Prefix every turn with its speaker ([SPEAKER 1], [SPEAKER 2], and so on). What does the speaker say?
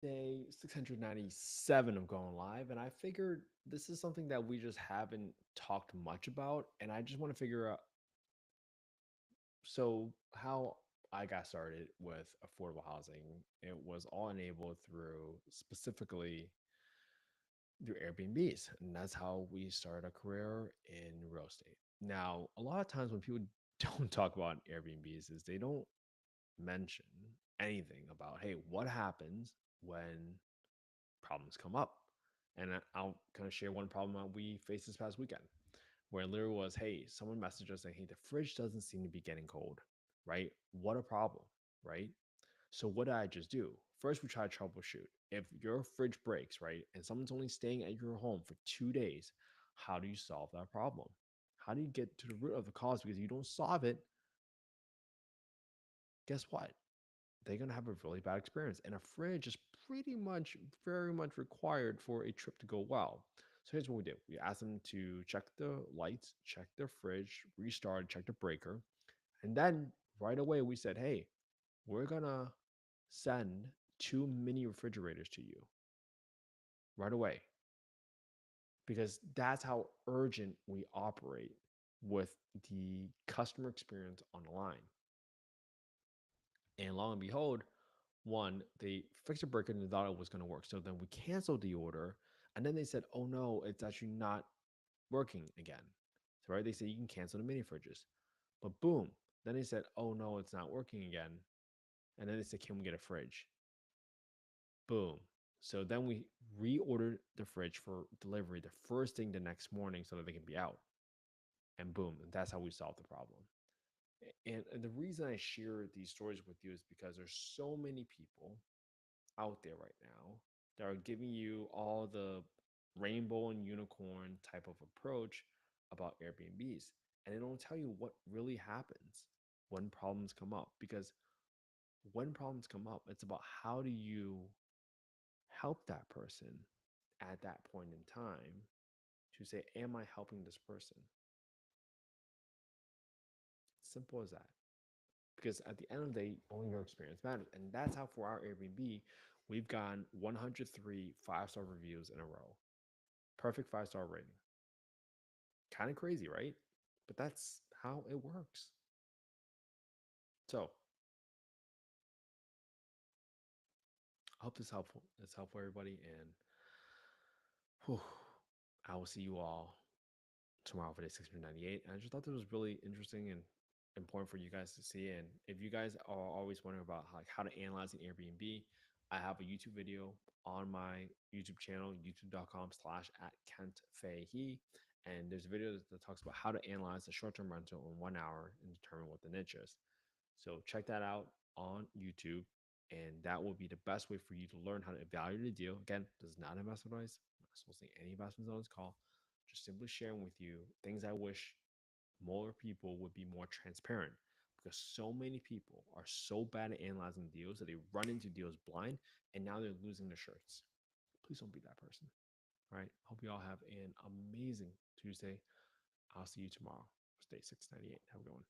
[SPEAKER 1] Day 697 of going live, and I figured this is something that we just haven't talked much about, and I just want to figure out how I got started with affordable housing. It was all enabled through specifically through Airbnbs, and that's how we started a career in real estate. Now, a lot of times when people don't talk about Airbnbs is they don't mention anything about, hey, what happens when problems come up. And I'll kind of share one problem that we faced this past weekend, where it literally was, hey, someone messaged us saying, hey, the fridge doesn't seem to be getting cold, right? What a problem, right? So what did I just do? First, we try to troubleshoot. If your fridge breaks, right, and someone's only staying at your home for 2 days, how do you solve that problem? How do you get to the root of the cause? Because if you don't solve it, guess what? They're going to have a really bad experience. And a fridge is pretty much very much required for a trip to go well. So here's what we did. We asked them to check the lights, check their fridge, restart, check the breaker. And then right away we said, hey, we're going to send two mini refrigerators to you right away, because that's how urgent we operate with the customer experience on the line. And lo and behold, one, they fixed the breaker and they thought it was going to work. So then we canceled the order. And then they said, oh no, it's actually not working again. So, right, they said you can cancel the mini fridges. But boom, then they said, oh no, it's not working again. And then they said, can we get a fridge? Boom. So then we reordered the fridge for delivery the first thing the next morning so that they can be out. And boom, and that's how we solved the problem. And the reason I share these stories with you is because there's so many people out there right now that are giving you all the rainbow and unicorn type of approach about Airbnbs. And they don't tell you what really happens when problems come up. Because when problems come up, it's about how do you help that person at that point in time to say, am I helping this person? Simple as that. Because at the end of the day, only your experience matters. And that's how for our Airbnb, we've gotten 103 five-star reviews in a row. Perfect five-star rating. Kind of crazy, right? But that's how it works. So I hope this helpful. It's helpful everybody. And whew, I will see you all tomorrow for day 698. And I just thought this was really interesting and important for you guys to see. And if you guys are always wondering about how to analyze an Airbnb, I have a YouTube video on my YouTube channel, youtube.com/@ Kent Fai He. And there's a video that talks about how to analyze a short-term rental in 1 hour and determine what the niche is. So check that out on YouTube, and that will be the best way for you to learn how to evaluate a deal. Again, this is not investment advice. I'm not supposed to say any investments on this call. Just simply sharing with you things I wish more people would be more transparent, because so many people are so bad at analyzing deals that they run into deals blind and now they're losing their shirts. Please don't be that person. All right. Hope you all have an amazing Tuesday. I'll see you tomorrow. Stay 698. Have a good one.